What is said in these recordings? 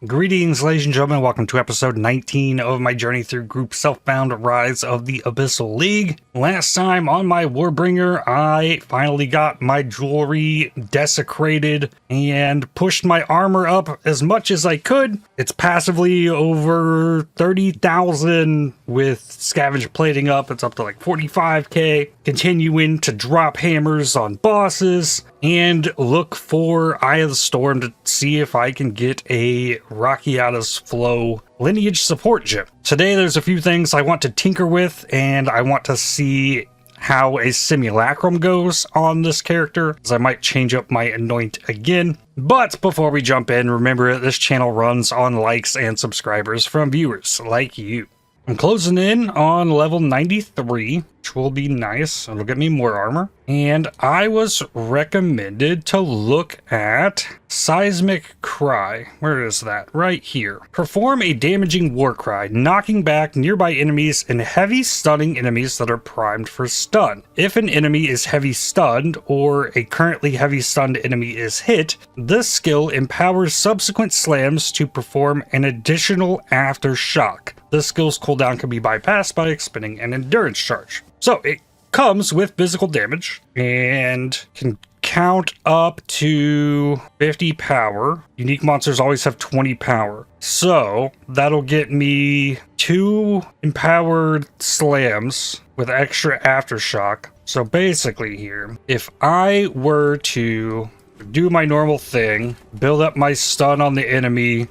Greetings, ladies and gentlemen. Welcome to episode 19 of my journey through Group Self-Bound Rise of the Abyssal League. Last time on my Warbringer, I finally got my jewelry desecrated and pushed my armor up as much as I could. It's passively over 30,000 with scavenge plating up. It's up to like 45k. Continuing to drop hammers on bosses and look for Eye of the Storm to see if I can get a Rakiata's Flow lineage support gem. Today there's a few things I want to tinker with, and I want to see how a simulacrum goes on this character, as I might change up my Anoint again. But before we jump in, remember that this channel runs on likes and subscribers from viewers like you. I'm closing in on level 93, which will be nice. It'll get me more armor. And I was recommended to look at Seismic Cry. Where is that? Right here. Perform a damaging war cry, knocking back nearby enemies and heavy stunning enemies that are primed for stun. If an enemy is heavy stunned or a currently heavy stunned enemy is hit, this skill empowers subsequent slams to perform an additional Aftershock. This skill's cooldown can be bypassed by expending an endurance charge. So it comes with physical damage and can count up to 50 power. Unique monsters always have 20 power. So that'll get me 2 empowered slams with extra Aftershock. So basically here, if I were to do my normal thing, build up my stun on the enemy,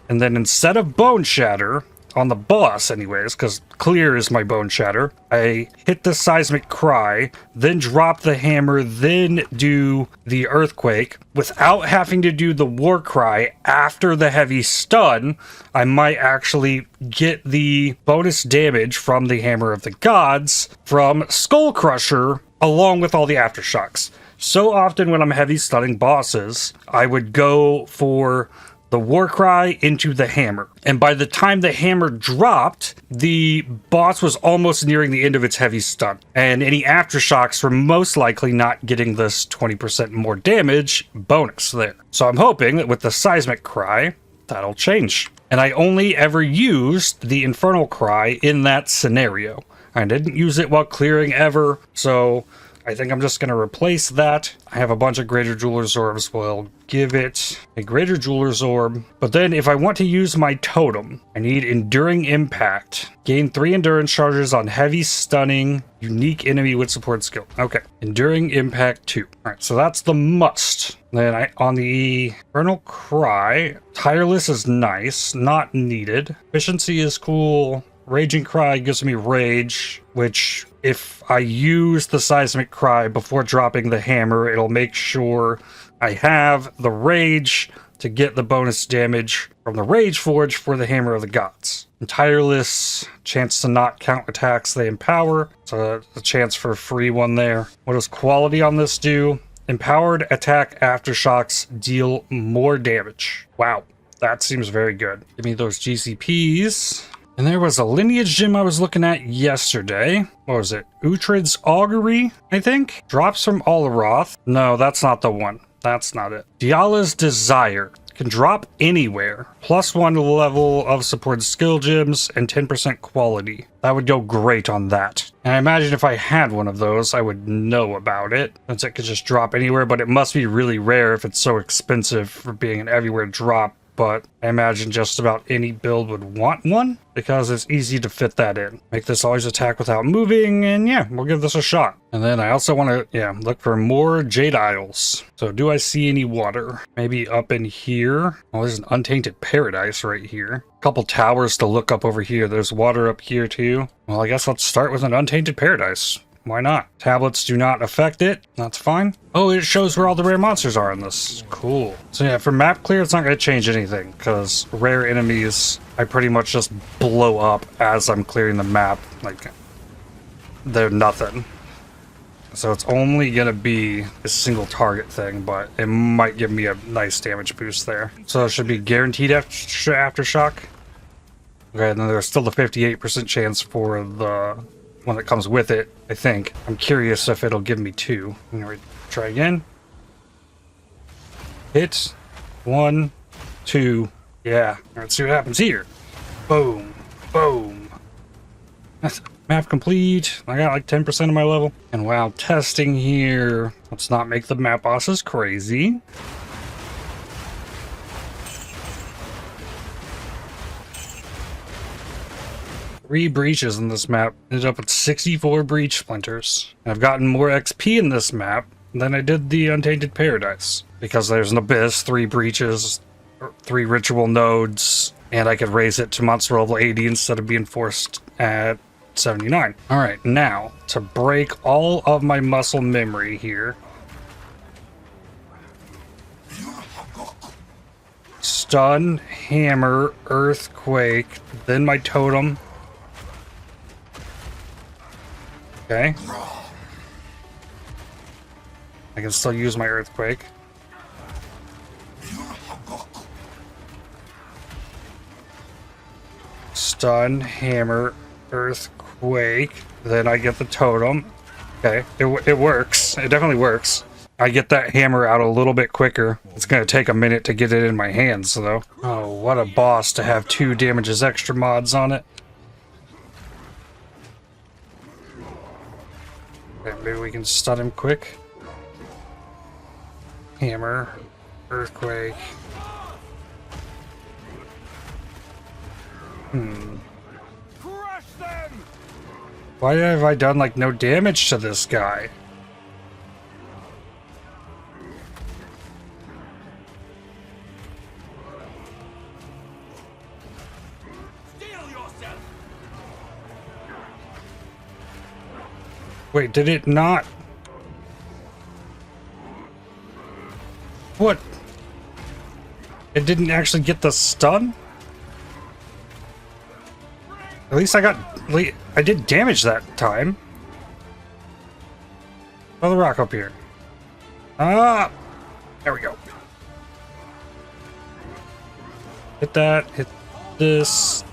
and then instead of Boneshatter, on the boss anyways, because clear is my Boneshatter, I hit the Seismic Cry, then drop the hammer, then do the Earthquake. Without having to do the War Cry after the heavy stun, I might actually get the bonus damage from the Hammer of the Gods from Skull Crusher, along with all the Aftershocks. So often when I'm heavy stunning bosses, I would go for the War Cry into the hammer. And by the time the hammer dropped, the boss was almost nearing the end of its heavy stun. And any Aftershocks were most likely not getting this 20% more damage bonus there. So I'm hoping that with the Seismic Cry, that'll change. And I only ever used the Infernal Cry in that scenario. I didn't use it while clearing ever, so I think I'm just going to replace that. I have a bunch of Greater Jeweler's Orbs. We'll give it a Greater Jeweler's Orb. But then if I want to use my Totem, I need Enduring Impact. Gain 3 Endurance Charges on Heavy Stunning Unique Enemy with Support Skill. Okay, Enduring Impact 2. Alright, so that's the must. Then on the Infernal Cry, Tireless is nice, not needed. Efficiency is cool. Raging Cry gives me Rage, which if I use the Seismic Cry before dropping the hammer, it'll make sure I have the Rage to get the bonus damage from the Rageforged for the Hammer of the Gods. And Tireless, chance to not count attacks they empower, so a chance for a free one there. What does quality on this do? Empowered attack Aftershocks deal more damage. Wow, that seems very good. Give me those GCPs. And there was a lineage gem I was looking at yesterday. What was it? Uhtred's Augury, I think? Drops from Alaroth. No, that's not the one. That's not it. Diala's Desire. Can drop anywhere. +1 level of supported skill gems and 10% quality. That would go great on that. And I imagine if I had one of those, I would know about it, since it could just drop anywhere, but it must be really rare if it's so expensive for being an everywhere drop. But I imagine just about any build would want one, because it's easy to fit that in. Make this always attack without moving, and yeah, we'll give this a shot. And then I also want to, look for more Jade Isles. So do I see any water? Maybe up in here? Oh, there's an Untainted Paradise right here. A couple towers to look up over here. There's water up here too. Well, I guess let's start with an Untainted Paradise. Why not? Tablets do not affect it. That's fine. Oh, it shows where all the rare monsters are in this. Cool. So yeah, for map clear, it's not going to change anything, because rare enemies, I pretty much just blow up as I'm clearing the map. Like, they're nothing. So it's only going to be a single target thing, but it might give me a nice damage boost there. So it should be guaranteed Aftershock. Okay, and then there's still the 58% chance for the one that comes with it, I think. I'm curious if it'll give me 2. I'm gonna try again. Hit. 1, 2, Yeah, let's see what happens here. Boom, boom. Map complete. I got like 10% of my level. And while testing here, let's not make the map bosses crazy. Three breaches in this map. Ended up with 64 breach splinters. I've gotten more XP in this map than I did the Untainted Paradise. Because there's an abyss, 3 breaches, 3 ritual nodes, and I could raise it to monster level 80 instead of being forced at 79. Alright, now, to break all of my muscle memory here. Stun, hammer, earthquake, then my totem. Okay. I can still use my earthquake. Stun, hammer, earthquake, then I get the totem. Okay, it works. It definitely works. I get that hammer out a little bit quicker. It's gonna take a minute to get it in my hands, though. Oh, what a boss to have 2 damages extra mods on it. Okay, maybe we can stun him quick. Hammer, earthquake. Why have I done like no damage to this guy? Wait, did it not? What? It didn't actually get the stun? At least I did damage that time. Throw the rock up here. Ah! There we go. Hit that, hit this,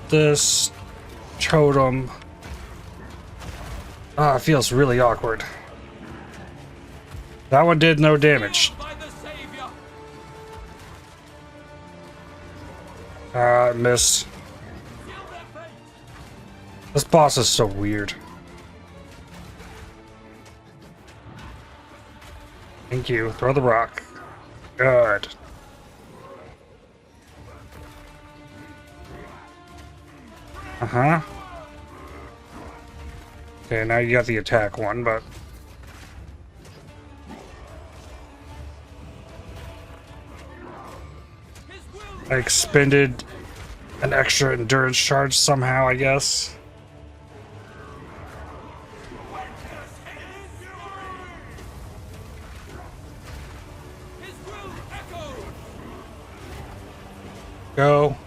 totem. Ah, it feels really awkward. That one did no damage. Ah, I missed. This boss is so weird. Thank you. Throw the rock. Good. Uh-huh. Okay, now you got the attack one, but... I expended an extra endurance charge somehow, I guess. Go.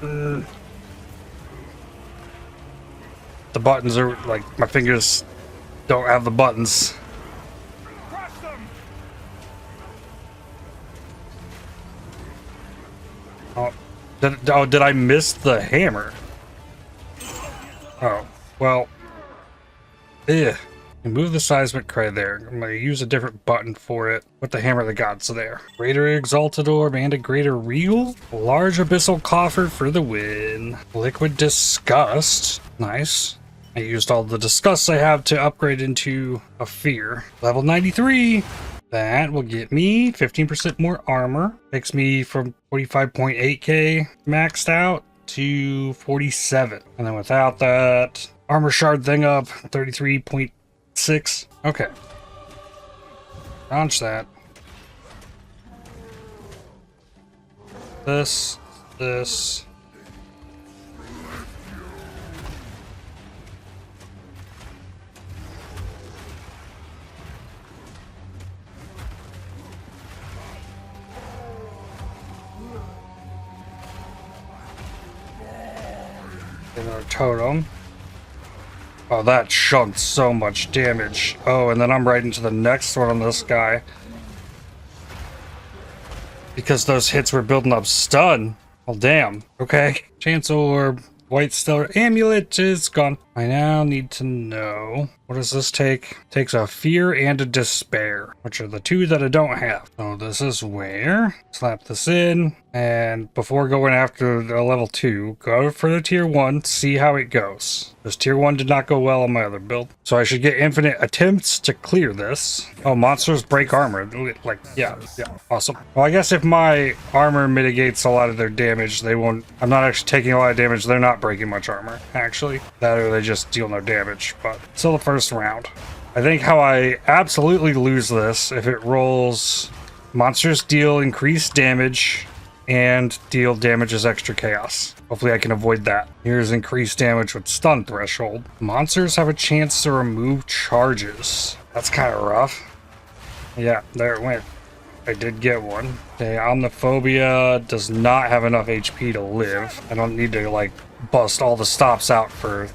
The buttons are like, my fingers don't have the buttons. Oh, did I miss the hammer? Oh, well. Ugh. Move the Seismic Cry there. I'm going to use a different button for it. With the Hammer of the Gods there. Greater Exalted Orb and a Greater Regal. Large Abyssal Coffer for the win. Liquid Disgust. Nice. I used all the Disgusts I have to upgrade into a Fear. Level 93. That will get me 15% more armor. Takes me from 45.8k maxed out to 47. And then without that, armor shard thing up, 33.6. Okay. Launch that. This. Another totem. Oh, that chunked so much damage. Oh, and then I'm right into the next one on this guy. Because those hits were building up stun. Well, damn. Okay. Chance Orb. White Stellar Amulet is gone. I now need to know What does this take? Takes a fear and a despair, which are the two that I don't have. So this is where, slap this in, and before going after the level 2, go for the tier 1, see how it goes. This tier 1 did not go well on my other build. So I should get infinite attempts to clear this. Oh, monsters break armor. Like, yeah, awesome. Well, I guess if my armor mitigates a lot of their damage, they won't, I'm not actually taking a lot of damage. They're not breaking much armor, actually. That or they just deal no damage, but still the first round. I think how I absolutely lose this, if it rolls monsters deal increased damage and deal damage as extra chaos. Hopefully I can avoid that. Here's increased damage with stun threshold. Monsters have a chance to remove charges. That's kind of rough. Yeah, there it went. I did get one. Okay, Omniphobia does not have enough HP to live. I don't need to like bust all the stops out for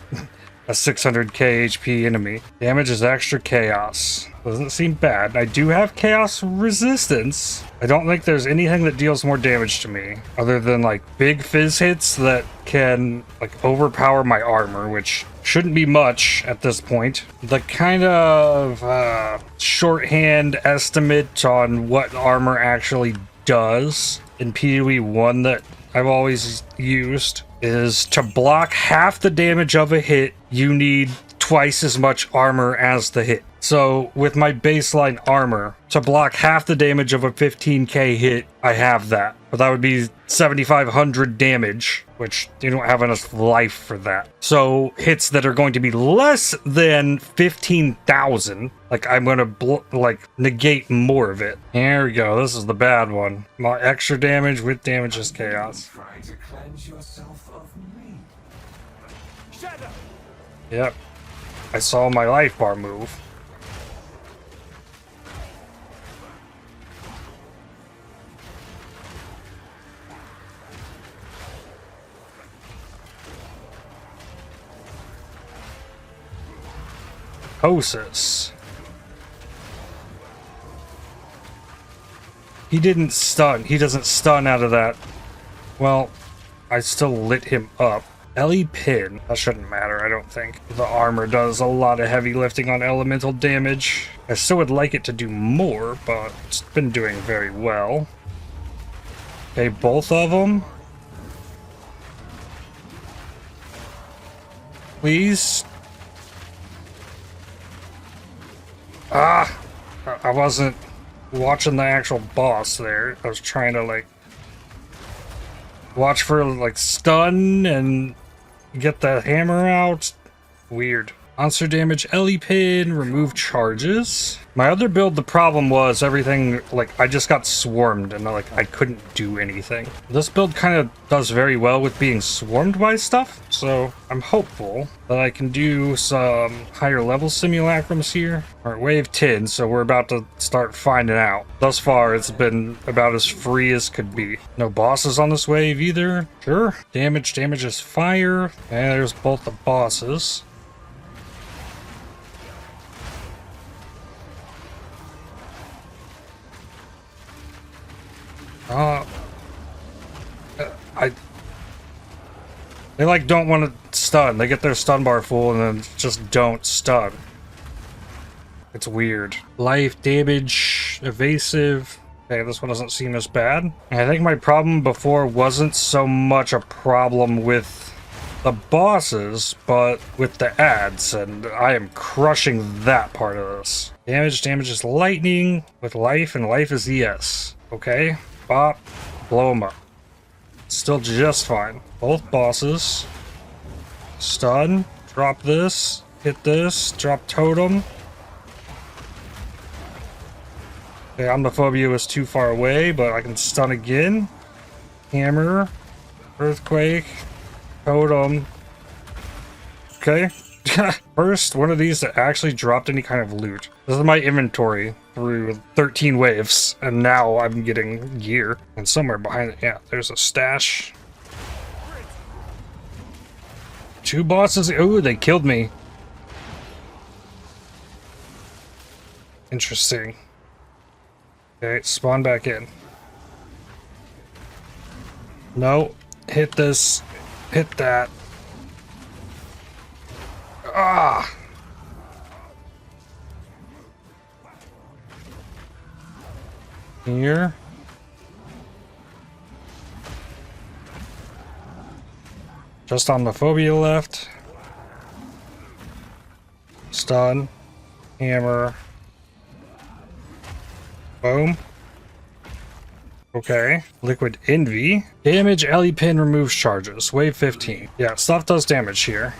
a 600k HP enemy. Damage is extra chaos. Doesn't seem bad. I do have chaos resistance. I don't think there's anything that deals more damage to me other than like big fizz hits that can like overpower my armor, which shouldn't be much at this point. The kind of shorthand estimate on what armor actually does in PoE 1 that I've always used is to block half the damage of a hit, you need twice as much armor as the hit. So with my baseline armor, to block half the damage of a 15k hit, I have that. But that would be 7,500 damage, which you don't have enough life for that. So hits that are going to be less than 15,000, like I'm going to negate more of it. Here we go. This is the bad one. My extra damage with damage is chaos. Try to cleanse yourself of me. Yep. I saw my life bar move. Hosis. He didn't stun. He doesn't stun out of that. Well, I still lit him up. Ellie Pin. That shouldn't matter, I don't think. The armor does a lot of heavy lifting on elemental damage. I still would like it to do more, but it's been doing very well. Okay, both of them. Please. Ah! I wasn't watching the actual boss there. I was trying to, like, watch for, like, stun and get the hammer out. Weird. Monster damage, Ellie Pin, remove charges. My other build, the problem was everything, like, I just got swarmed and, like, I couldn't do anything. This build kind of does very well with being swarmed by stuff, so I'm hopeful that I can do some higher level simulacrums here. Alright, wave 10, so we're about to start finding out. Thus far, it's been about as free as could be. No bosses on this wave either. Sure. Damage is fire. And there's both the bosses. They like don't want to stun. They get their stun bar full and then just don't stun. It's weird. Life, damage, evasive. Okay, this one doesn't seem as bad. I think my problem before wasn't so much a problem with the bosses, but with the ads, and I am crushing that part of this. Damage is lightning with life, and life is ES. Okay, bop, blow them up. Still just fine. Both bosses. Stun, drop this, hit this, drop totem. Okay, Omniphobia was too far away, but I can stun again. Hammer, earthquake, totem. Okay. First one of these that actually dropped any kind of loot. This is my inventory through 13 waves, and now I'm getting gear. And somewhere behind it, yeah, there's a stash. Two bosses. Ooh, they killed me. Interesting. Okay, spawn back in. No, hit this, hit that. Ah! Here. Just on the phobia left. Stun. Hammer. Boom. Okay. Liquid Envy. Damage, Ellie Pin removes charges. Wave 15. Yeah, stuff does damage here.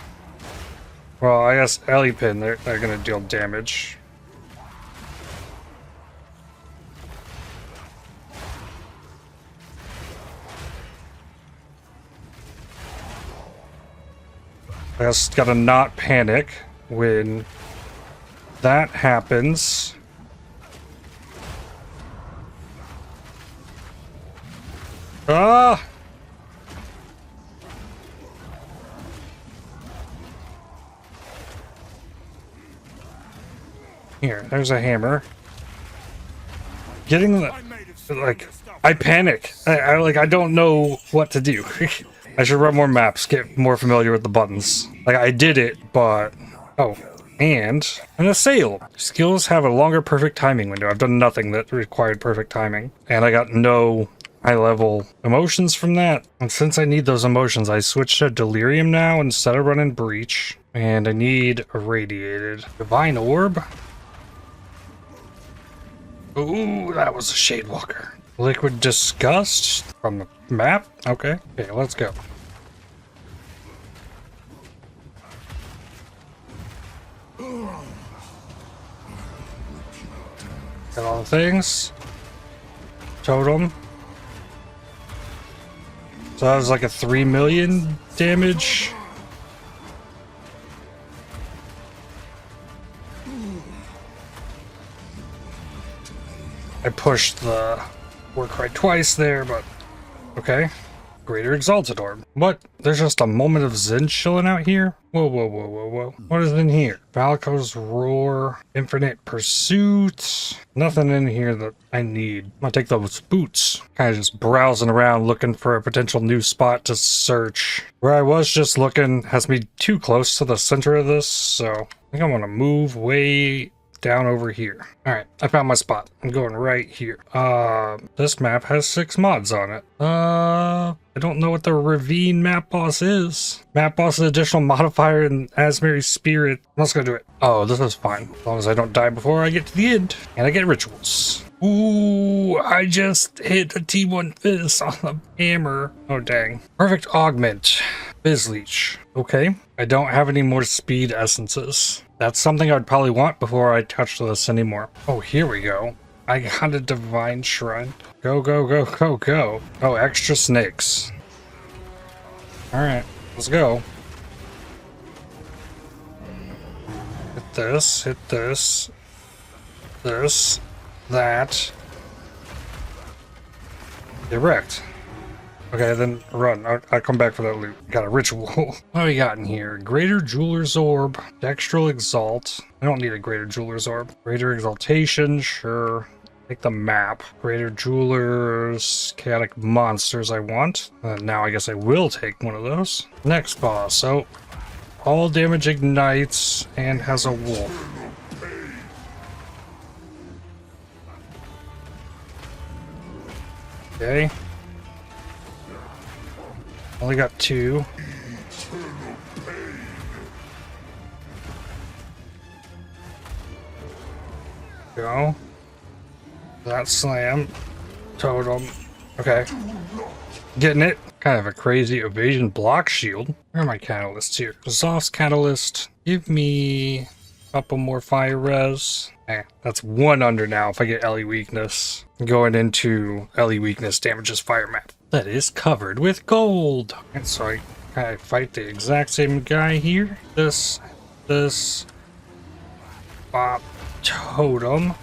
Well, I guess Ellie Pin, they're gonna deal damage. I just gotta not panic when that happens. Ah! Here, there's a hammer. Getting the, like, I panic. I don't know what to do. I should run more maps, get more familiar with the buttons. Like, I did it, but... Oh, and an Assail. Skills have a longer perfect timing window. I've done nothing that required perfect timing. And I got no high-level emotions from that. And since I need those emotions, I switched to Delirium now instead of running Breach. And I need Irradiated. Divine Orb. Ooh, that was a Shade Walker. Liquid Disgust from the map. Okay, let's go. Got all the things. Totem. So that was like a 3 million damage. I pushed the work right twice there, but okay. Greater Exalted Orb. What? There's just a moment of Zen chilling out here? Whoa, whoa, whoa, whoa, whoa. What is in here? Valko's Roar. Infinite Pursuit. Nothing in here that I need. I'm gonna take those boots. Kind of just browsing around looking for a potential new spot to search. Where I was just looking has me too close to the center of this, so I think I'm gonna move way down over here. Alright, I found my spot. I'm going right here. This map has 6 mods on it. I don't know what the Ravine map boss is. Map boss is an additional modifier in Asmary's Spirit. I'm just gonna do it. Oh, this is fine. As long as I don't die before I get to the end. And I get rituals. Ooh, I just hit a T1 Fizz on the hammer. Oh, dang. Perfect Augment. Fizz Leech. Okay. I don't have any more speed essences. That's something I'd probably want before I touch this anymore. Oh, here we go. I got a Divine Shrine. Go, go, go, go, go. Oh, extra snakes. Alright, let's go. Hit this, hit this. This. That. Get wrecked. Okay, then run. I'll come back for that loot. Got a ritual. What do we got in here? Greater Jeweler's Orb. Dextral Exalt. I don't need a Greater Jeweler's Orb. Greater Exaltation, sure. Take the map. Greater Jewelers. Chaotic Monsters I want. Now I guess I will take one of those. Next boss. So, all damage ignites and has a wolf. Okay. Only got 2. Go. That slam. Totem. Okay. Getting it. Kind of a crazy evasion block shield. Where are my catalysts here? Zoth's catalyst. Give me a couple more fire res. That's 1 under now if I get Ellie weakness. Going into Ellie weakness damages fire map. That is covered with gold. And so I fight the exact same guy here. This, Bop, Totem.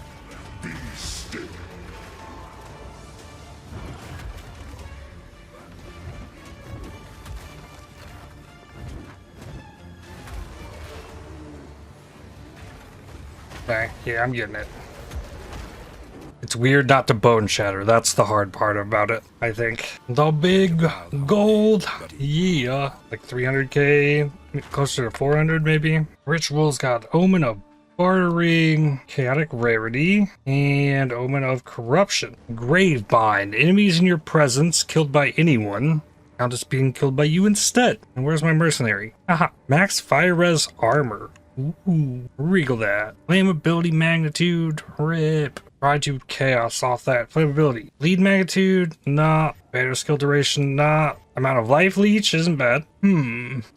Okay, yeah, I'm getting it. It's weird not to Boneshatter. That's the hard part about it, I think. The big gold. Yeah. Like 300k, closer to 400 maybe. Rituals got Omen of Bartering, Chaotic Rarity, and Omen of Corruption. Gravebind. Enemies in your presence killed by anyone count as being killed by you instead. And where's my mercenary? Aha. Max Fire Res Armor. Ooh, regal that. Flammability Magnitude, rip. Try to chaos off that. Flammability. Bleed Magnitude, nah. Better skill duration, nah. Amount of life leech isn't bad.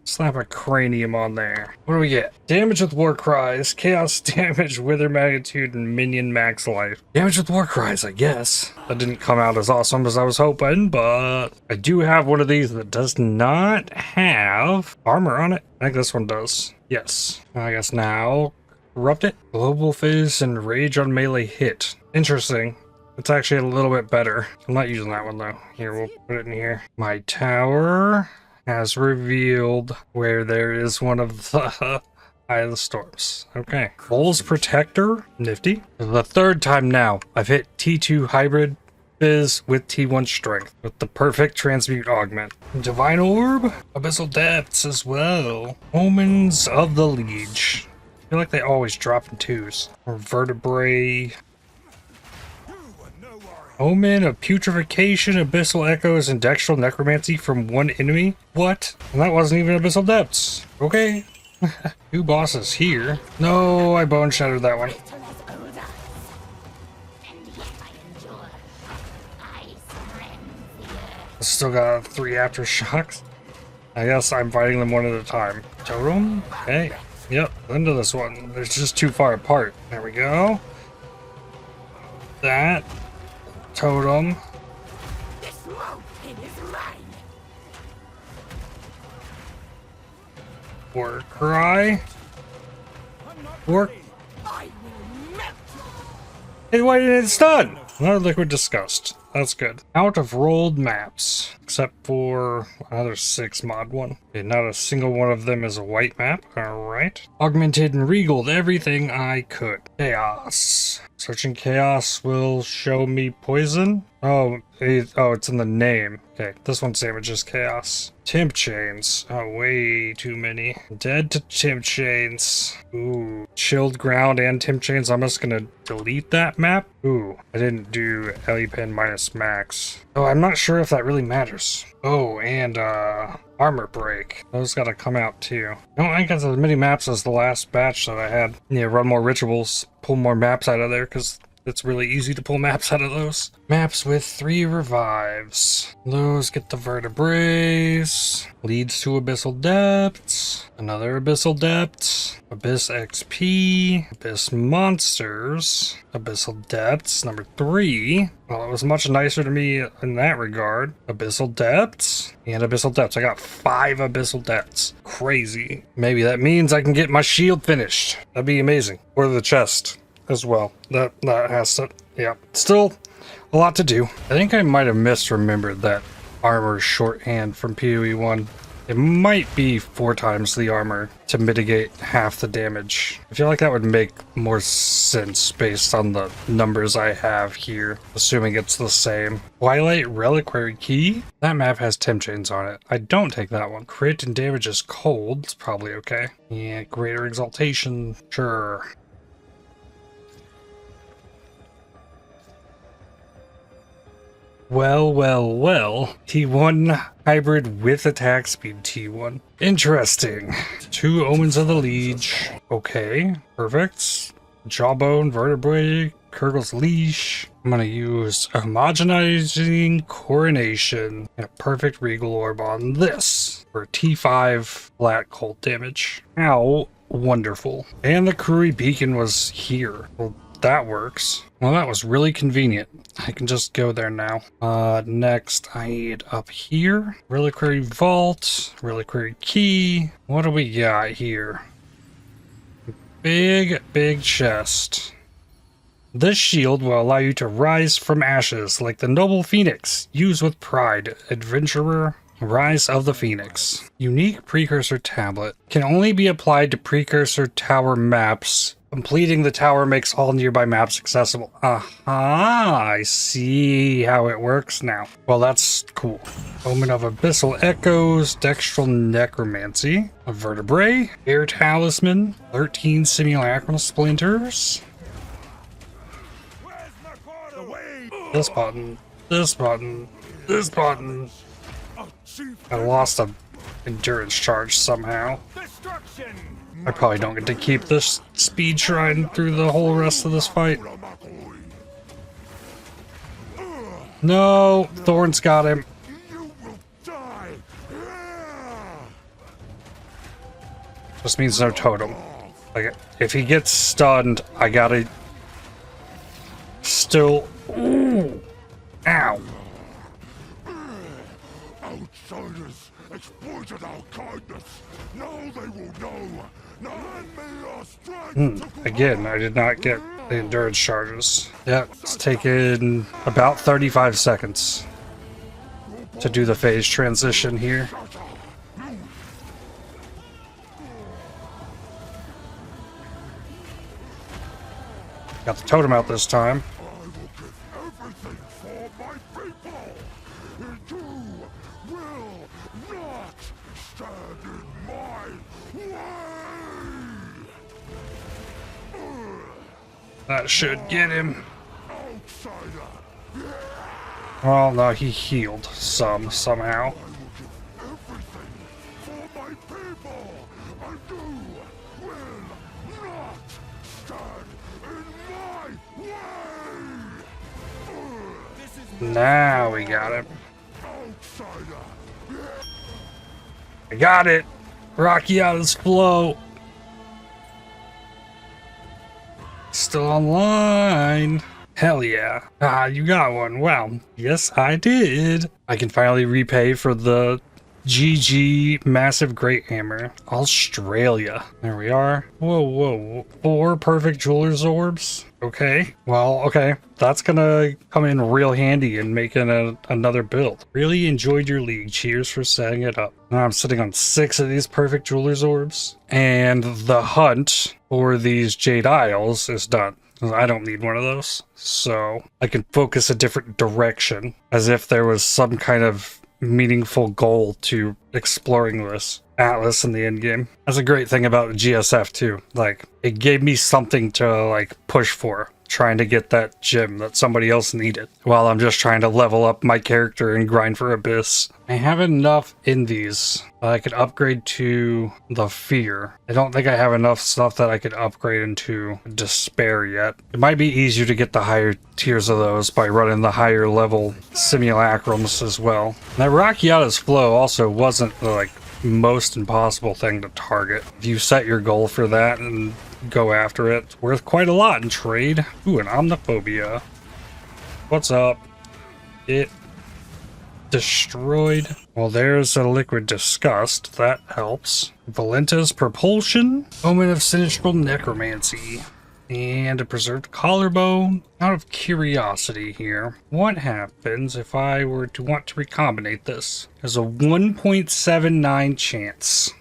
Slap a cranium on there. What do we get? Damage with war cries, chaos damage, wither magnitude, and minion max life. Damage with war cries, I guess. That didn't come out as awesome as I was hoping, but I do have one of these that does not have armor on it. I think this one does. Yes. I guess now, corrupt it. Global Fizz and Rage on melee hit. Interesting. It's actually a little bit better. I'm not using that one though. Here, we'll put it in here. My tower has revealed where there is one of the Eye of the Storms. Okay. Bull's Protector. Nifty. The third time now I've hit T2 Hybrid Fizz with T1 Strength with the perfect Transmute Augment. Divine Orb. Abyssal Depths as well. Omens of the Liege. I feel like they always drop in twos. Or Vertebrae. Omen of Putrefaction, Abyssal Echoes, and Dextral Necromancy from one enemy? What? And that wasn't even Abyssal Depths. Okay. 2 bosses here. No, I Boneshattered that one. Still got 3 Aftershocks. I guess I'm fighting them one at a time. Totem? Okay. Yep, into this one. They're just too far apart. There we go. That. Totem. War cry. War. Hey, why didn't it stun? Another liquid disgust. That's good. Out of rolled maps, except for another 6 mod one. Okay, not a single one of them is a white map. All right. Augmented and regaled everything I could. Chaos. Searching chaos will show me poison. Oh, it's in the name. Okay, this one damages chaos. Temp chains. Oh, way too many. Dead to temp chains. Ooh, chilled ground and temp chains. I'm just gonna delete that map. Ooh, I didn't do Elipen minus max. Oh, I'm not sure if that really matters. Oh, and armor break. Those gotta come out too. I don't think it's as many maps as the last batch that I had. Yeah, run more rituals, pull more maps out of there, because it's really easy to pull maps out of those. Maps with 3 revives. Those get the vertebrae. Leads to Abyssal Depths. Another Abyssal Depths. Abyss XP. Abyss Monsters. Abyssal Depths, number 3. Well, it was much nicer to me in that regard. Abyssal Depths. And Abyssal Depths. I got 5 Abyssal Depths. Crazy. Maybe that means I can get my shield finished. That'd be amazing. Or the chest as well. That has to, yeah. Still a lot to do. I think I might have misremembered that armor shorthand from PoE 1. It might be 4 times the armor to mitigate half the damage. I feel like that would make more sense based on the numbers I have here, assuming it's the same. Twilight Reliquary Key? That map has temp chains on it. I don't take that one. Crit and damage is cold. It's probably okay. Yeah, Greater Exaltation. Sure. Well. T1 hybrid with attack speed T1. Interesting. 2 Omens of the Liege. Okay, perfect. Jawbone, Vertebrae, Kurgle's Leash. I'm gonna use Homogenizing Coronation and a perfect Regal Orb on this for T5 flat cold damage. How wonderful. And the Krui Beacon was here. Well, that works. Well, that was really convenient. I can just go there now. Next, I need up here. Reliquary Vault, Reliquary Key. What do we got here? Big chest. This shield will allow you to rise from ashes like the noble phoenix. Use with pride, adventurer. Rise of the Phoenix. Unique Precursor Tablet. Can only be applied to Precursor Tower maps. Completing the tower makes all nearby maps accessible. Aha, I see how it works now. Well, that's cool. Omen of Abyssal Echoes, Dextral Necromancy, a Vertebrae, Air Talisman, 13 Simulacrum Splinters. This button, this button, this button. I lost a endurance charge somehow. I probably don't get to keep this speed shrine through the whole rest of this fight. No, Thorn's got him. Just means no totem. Like, if he gets stunned, I gotta still. Ooh. Ow. Outsiders exploited our kindness. Now they will know. Lend me your strength. Again, I did not get the endurance charges. Yeah, it's taken about 35 seconds to do the phase transition here. Got the totem out this time. I will give everything for my people. And you will not stand in my way. That should get him. Outsider. Well, no, he healed somehow. I will give everything for my people. And you will not stand in my way. Now we got him. Outsider. I got it. Rakiata's flow. Still online. Hell yeah. Ah, you got one. Wow. Yes, I did. I can finally repay for the GG Massive Great Hammer. Australia. There we are. Whoa, whoa. 4 perfect jeweler's orbs. Okay. Well, okay. That's gonna come in real handy in making another build. Really enjoyed your league. Cheers for setting it up. Now I'm sitting on 6 of these perfect jeweler's orbs. And the hunt for these Jade Isles is done. I don't need one of those. So I can focus a different direction as if there was some kind of meaningful goal to exploring this Atlas in the end game. That's a great thing about GSF too. Like, it gave me something to like push for, trying to get that gem that somebody else needed while I'm just trying to level up my character and grind for Abyss. I have enough in these that I could upgrade to the Fear. I don't think I have enough stuff that I could upgrade into Despair yet. It might be easier to get the higher tiers of those by running the higher level Simulacrums as well. That Rakiata's Flow also wasn't the like most impossible thing to target. If you set your goal for that and go after it, it's worth quite a lot in trade. Ooh, an Omniphobia. What's up? It destroyed. Well, there's a Liquid Disgust. That helps. Valenta's Propulsion. Omen of Ancestral Necromancy. And a Preserved Collarbone. Out of curiosity here, what happens if I were to want to recombinate this? There's a 1.79 chance.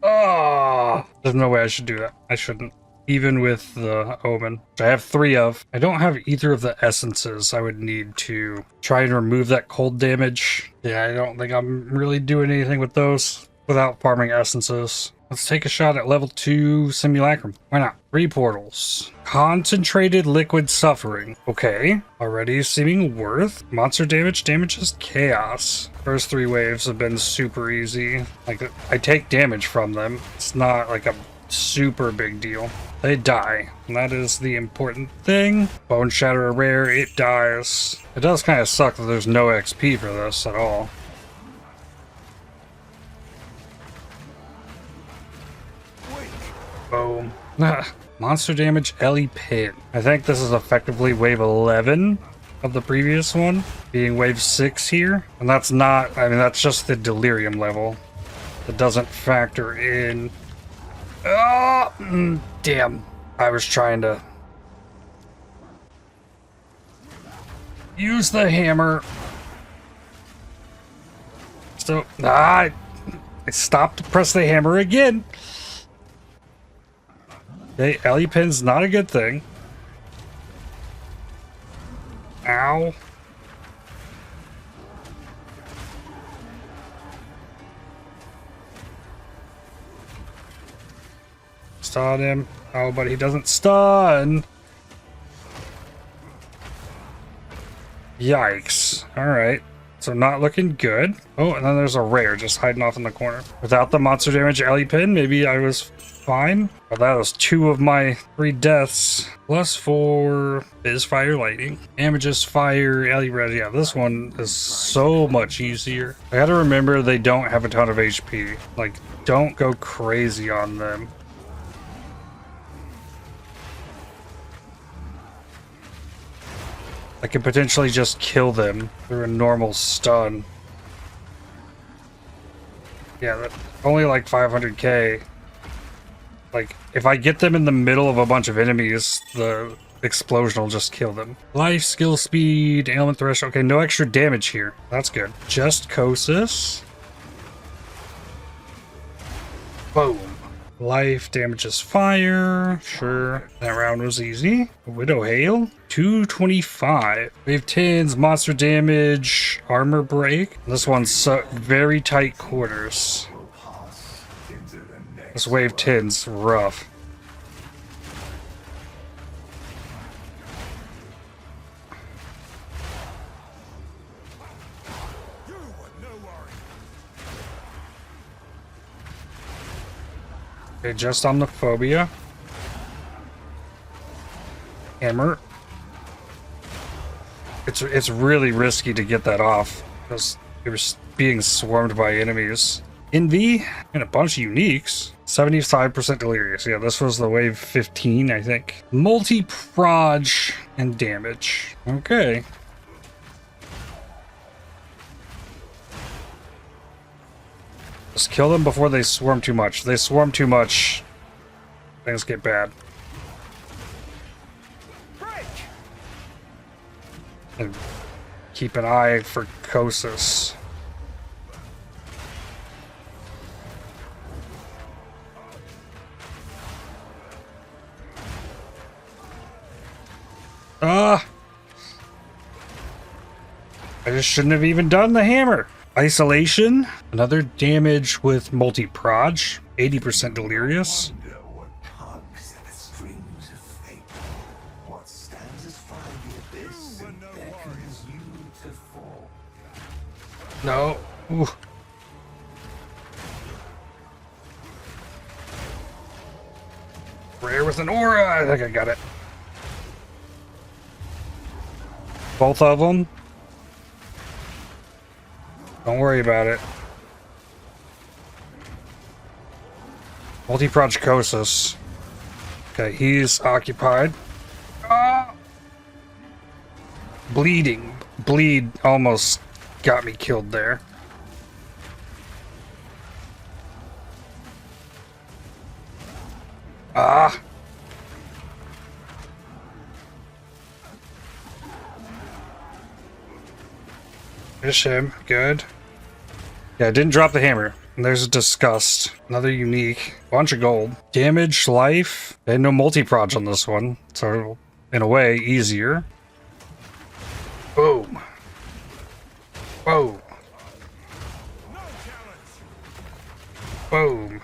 Oh, there's no way I should do that. I shouldn't. Even with the Omen, which I have 3 of. I don't have either of the essences I would need to try and remove that cold damage. Yeah, I don't think I'm really doing anything with those without farming essences. Let's take a shot at level 2 Simulacrum. Why not? 3 portals. Concentrated Liquid Suffering. Okay. Already seeming worth. Monster damage damages chaos. First 3 waves have been super easy. Like, I take damage from them. It's not like a super big deal. They die, and that is the important thing. Boneshatter a rare, it dies. It does kind of suck that there's no XP for this at all. Boom. Monster damage Ellie Pit. I think this is effectively wave 11 of the previous one, being wave 6 here. And that's not, I mean, that's just the delirium level. It doesn't factor in. Oh, damn. I was trying to use the hammer. So, I stopped to press the hammer again. Okay, Ellie Pin's not a good thing. Ow. Stun him. Oh, but he doesn't stun. Yikes. Alright. So not looking good. Oh, and then there's a rare just hiding off in the corner. Without the monster damage alley pin, maybe I was fine. Well, that was 2 of my 3 deaths. Plus 4 is fire lightning. Damages fire, alley res. Yeah, this one is so much easier. I gotta remember they don't have a ton of HP. Like, don't go crazy on them. I could potentially just kill them through a normal stun. Yeah, that's only like 500k. Like, if I get them in the middle of a bunch of enemies, the explosion will just kill them. Life, skill, speed, ailment threshold. Okay, no extra damage here. That's good. Just Kosis. Boom. Life damages fire. Sure. That round was easy. Widow Hail. 225. Wave 10's monster damage, armor break. This one's very tight quarters. This wave 10's rough. Okay, just on the phobia. Hammer. It's really risky to get that off because you're being swarmed by enemies. Envy and a bunch of uniques. 75% delirious. Yeah, this was the wave 15, I think. Multi-proj and damage. Okay. Just kill them before they swarm too much. If they swarm too much, things get bad. And keep an eye for Kosis. I just shouldn't have even done the hammer. Isolation, another damage with multi-proj, 80% delirious. No. Ooh. Rare with an aura. I think I got it. Both of them. Don't worry about it. Multi-proj Kosis. Okay, he's occupied. Ah! Bleeding. Bleed almost got me killed there. Ah! Finish him. Good. Yeah, I didn't drop the hammer. And there's a disgust. Another unique. Bunch of gold. Damage, life. And no multi-proj on this one. So, in a way, easier. Boom. Whoa. Boom.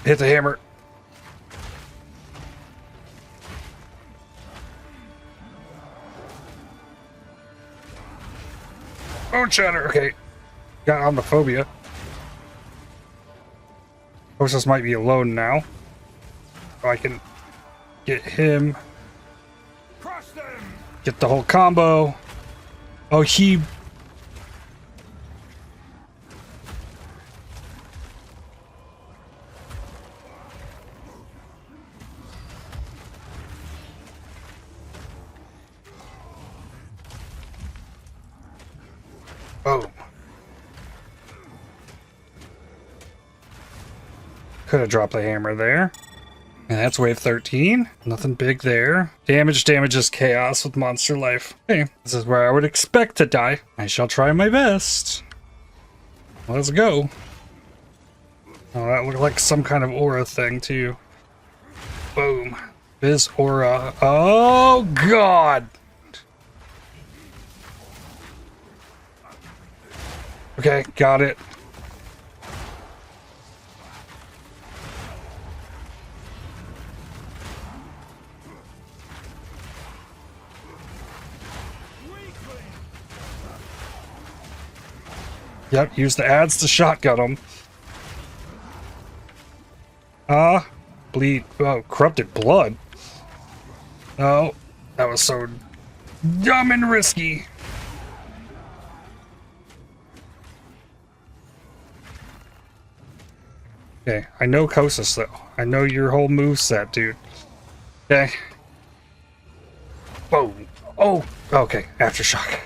Hit the hammer. Boneshatter. Okay. Got on the phobia. Kosis might be alone now. So I can get him. Get the whole combo. Oh, he... Oh. Could have dropped the hammer there. And that's wave 13. Nothing big there. Damage is chaos with monster life. Hey, this is where I would expect to die. I shall try my best. Let's go. Oh, that looked like some kind of aura thing, too. Boom. Biz aura. Oh, God! Okay, got it. Yep, use the adds to shotgun them. Bleed. Oh, corrupted blood. Oh, that was so dumb and risky. Okay, I know Kosis though. I know your whole moveset, dude. Okay. Whoa. Oh, okay. Aftershock.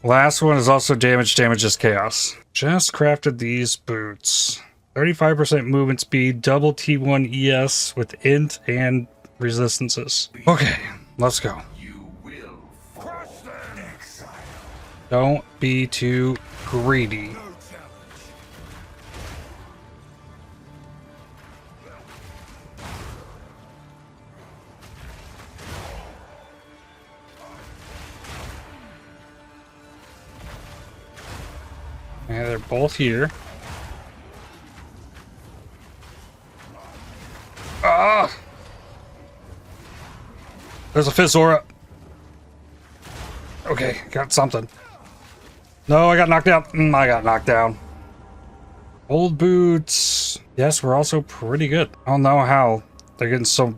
Last one is also damage. Damage is chaos. Just crafted these boots. 35% movement speed, double T1 ES with int and resistances. Okay, let's go. You will fall. Exile. Don't be too greedy. No challenge. Yeah, they're both here. Ah! There's a Fizz Aura. Okay, got something. No, I got knocked out. I got knocked down. Old boots. Yes, we're also pretty good. I don't know how they're getting so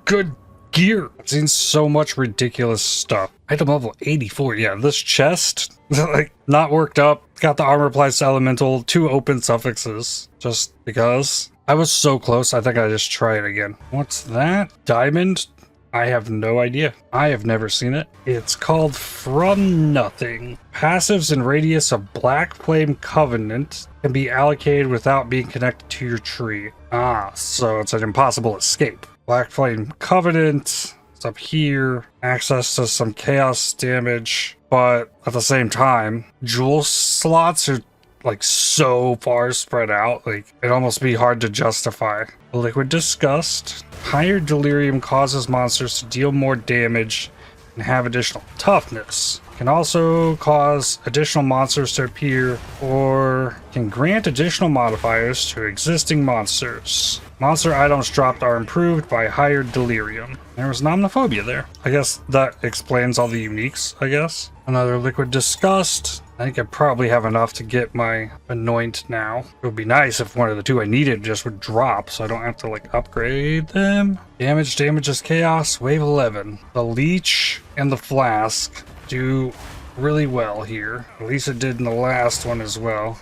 good gear. I've seen so much ridiculous stuff. Item level 84. Yeah, this chest, like, not worked up. Got the armor applies to elemental, 2 open suffixes. Just because. I was so close, I think I just try it again. What's that? Diamond? I have no idea. I have never seen it. It's called From Nothing. Passives in radius of Black Flame Covenant can be allocated without being connected to your tree. Ah, so it's an impossible escape. Black Flame Covenant is up here. Access to some chaos damage, but at the same time, jewel slots are like so far spread out, like it'd almost be hard to justify. Liquid Disgust. Higher delirium causes monsters to deal more damage and have additional toughness. Can also cause additional monsters to appear or can grant additional modifiers to existing monsters. Monster items dropped are improved by higher delirium. There was Nomnophobia there. I guess that explains all the uniques, I guess. Another Liquid Disgust. I think I probably have enough to get my Anoint now. It would be nice if one of the 2 I needed just would drop so I don't have to like upgrade them. Damage is chaos, wave 11. The Leech and the Flask do really well here. At least it did in the last one as well.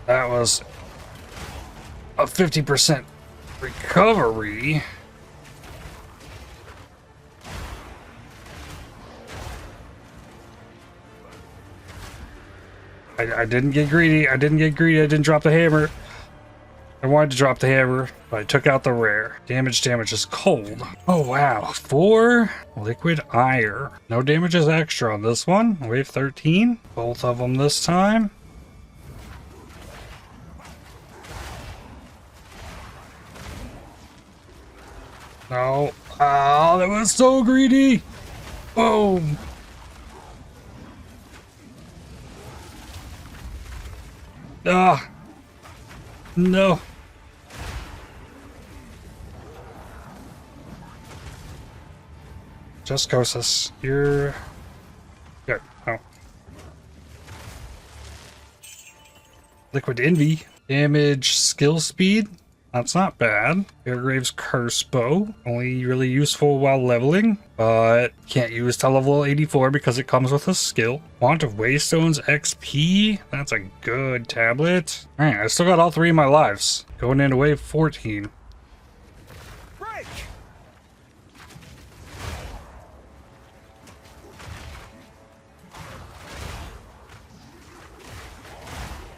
That was a 50% recovery. I didn't get greedy. I didn't drop the hammer. I wanted to drop the hammer, but I took out the rare. Damage is cold. Oh wow, 4 liquid ire. No damage is extra on this one. Wave 13. Both of them this time. No. Oh, that was so greedy. Boom. Ah. No. Just Kosis. You're good. Oh. Liquid Envy. Damage, skill speed. That's not bad. Airgrave's Curse Bow. Only really useful while leveling, but can't use till level 84 because it comes with a skill. Wand of Waystones XP. That's a good tablet. Alright, I still got all 3 of my lives. Going into wave 14. Break!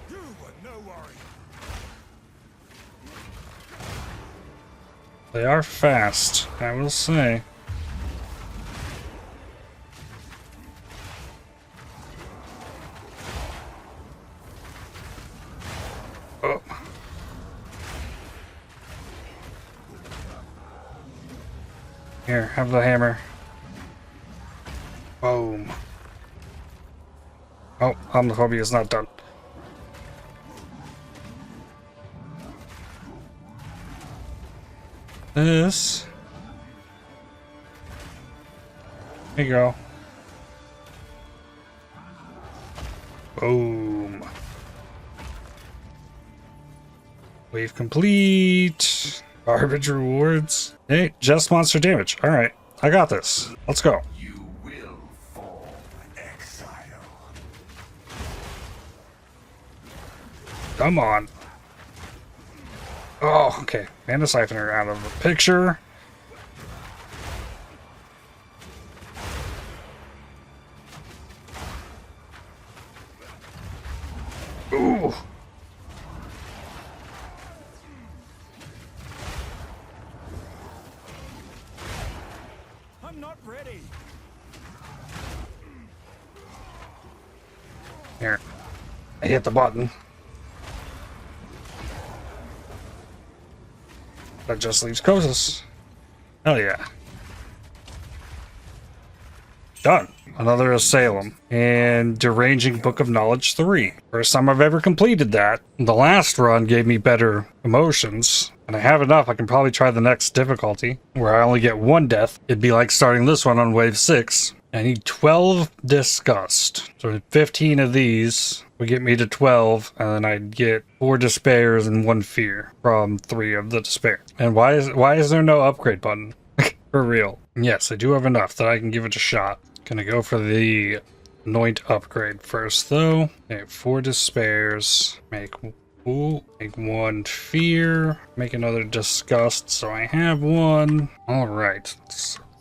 You were no worry. They are fast, I will say. Oh. Here, have the hammer. Boom. Oh, homophobia is not done. This. There you go. Boom. Wave complete. Garbage rewards. Hey, just monster damage. Alright, I got this. Let's go. You will fall, exile. Come on. Oh, okay. Mana Siphoner out of the picture. Ooh. I'm not ready. Here. I hit the button. That just leaves Kosis. Hell yeah. Done. Another Asylum. And Deranging Book of Knowledge 3. First time I've ever completed that. The last run gave me better emotions. And I have enough, I can probably try the next difficulty, where I only get one death. It'd be like starting this one on wave 6. I need 12 Disgust. So 15 of these would get me to 12, and then I'd get 4 Despairs and 1 Fear from 3 of the Despair. And why is there no upgrade button? For real. Yes, I do have enough that I can give it a shot. Gonna go for the Anoint upgrade first, though. Okay, 4 Despairs. Make 1 Fear. Make another Disgust, so I have 1. Alright.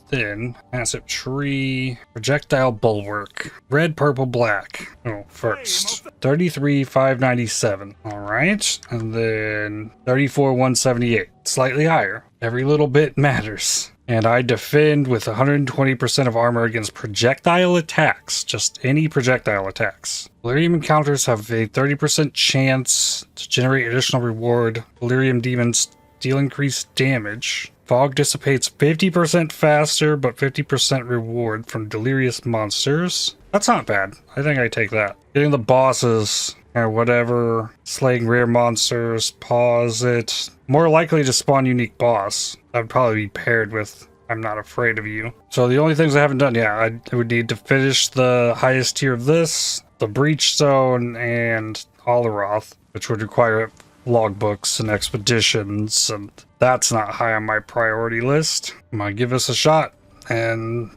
Then, Massive Tree, Projectile Bulwark, Red, Purple, Black. Oh, first. 33,597. Alright. And then 34,178. Slightly higher. Every little bit matters. And I defend with 120% of armor against projectile attacks. Just any projectile attacks. Delirium encounters have a 30% chance to generate additional reward. Delirium demons deal increased damage. Fog dissipates 50% faster, but 50% reward from delirious monsters. That's not bad. I think I take that. Getting the bosses or whatever. Slaying rare monsters. Pause it. More likely to spawn unique boss. That would probably be paired with I'm Not Afraid of You. So the only things I haven't done, yeah, I would need to finish the highest tier of this, the Breach Zone, and Alaroth, which would require logbooks and expeditions, and that's not high on my priority list. I'm gonna give this a shot and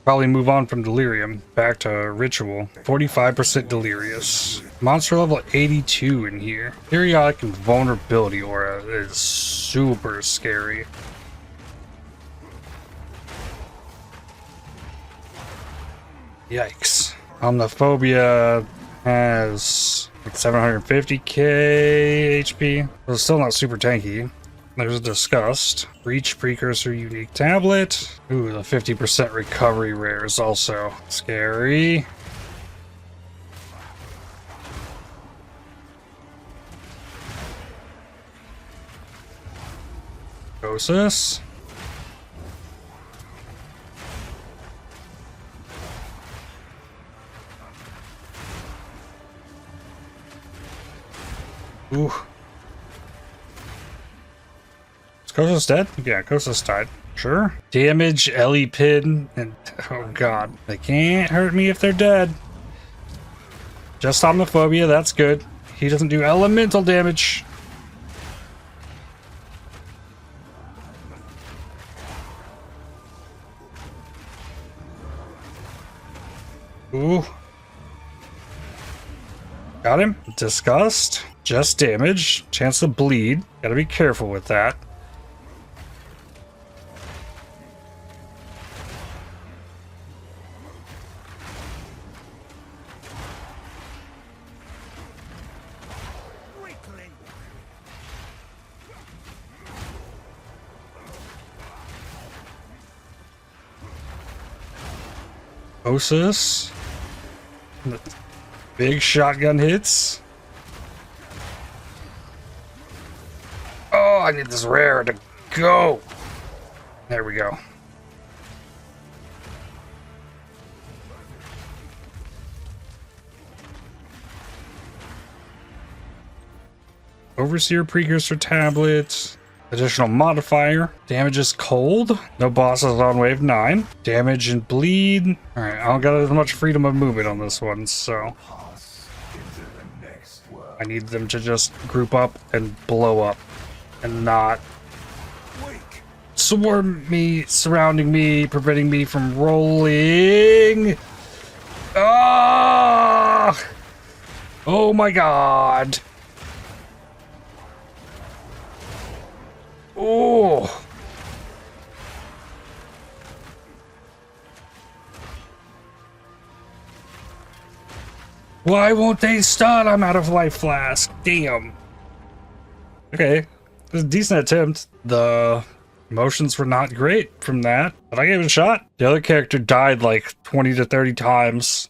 probably move on from Delirium back to Ritual. 45% Delirious. Monster level 82 in here. Periodic and Vulnerability Aura is super scary. Yikes. Omniphobia has like 750k HP. It's still not super tanky. There's a Disgust. Breach Precursor Unique Tablet. Ooh, the 50% recovery rare is also scary. Osis. Ooh. Is Kosa's dead? Yeah, Kosa's died. Sure. Damage, Ellie Pin, and oh god. They can't hurt me if they're dead. Just Omniphobia, that's good. He doesn't do elemental damage. Ooh. Got him. Disgust. Just damage. Chance to bleed. Gotta be careful with that. Osis. Big shotgun hits. Oh, I need this rare to go. There we go. Overseer Precursor Tablet. Additional modifier. Damage is cold. No bosses on wave 9. Damage and bleed. Alright, I don't got as much freedom of movement on this one, so I need them to just group up and blow up and not swarm me, surrounding me, preventing me from rolling. Ah! Oh my god. Oh. Why won't they stun? I'm out of life flask. Damn. Okay. It was a decent attempt. The motions were not great from that, but I gave it a shot. The other character died like 20 to 30 times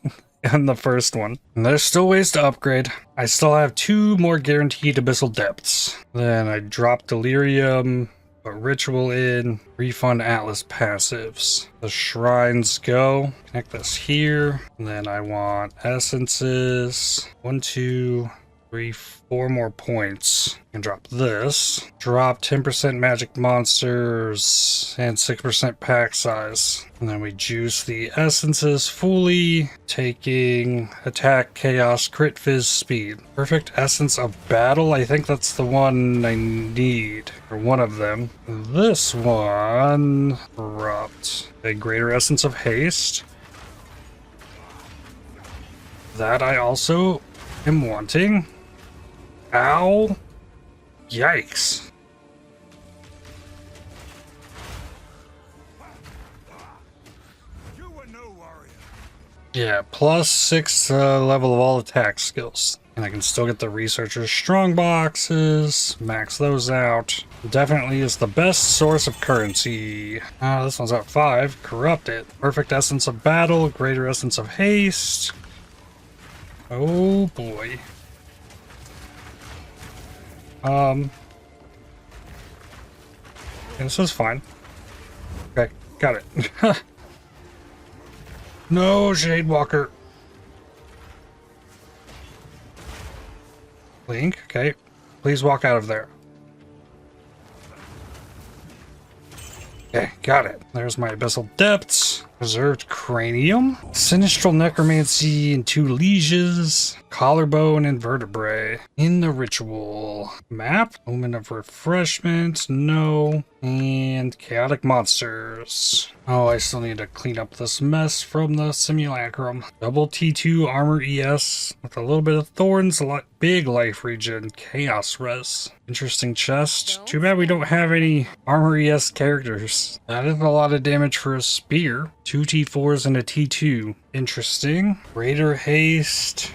in the first one. And there's still ways to upgrade. I still have 2 more guaranteed Abyssal Depths. Then I dropped Delirium, put Ritual in, refund Atlas passives. The shrines go. Connect this here. And then I want essences. 1, 2, 3, 4 more points. And drop this. Drop 10% magic monsters and 6% pack size. And then we juice the essences fully, taking attack, chaos, crit, fizz, speed. Perfect essence of battle. I think that's the one I need, or one of them. This one, corrupt. A greater essence of haste. That I also am wanting. Ow. Yikes. Yeah, plus 6 level of all attack skills. And I can still get the Researcher's Strong boxes, max those out. Definitely is the best source of currency. This one's at 5, Corrupted. Perfect Essence of Battle, Greater Essence of Haste. Oh boy. This is fine. Okay, got it. No, Shadewalker. Link, okay. Please walk out of there. Okay, got it. There's my Abyssal Depths. Preserved Cranium. Sinistral Necromancy and 2 Lieges. Collarbone and Vertebrae. In the Ritual. Map. Omen of Refreshment. No. And Chaotic Monsters. Oh, I still need to clean up this mess from the Simulacrum. Double T2 Armor ES with a little bit of Thorns, a lot big life regen, Chaos Res. Interesting chest. Too bad we don't have any Armor ES characters. That is a lot of damage for a spear. 2 T4s and a T2. Interesting. Greater haste.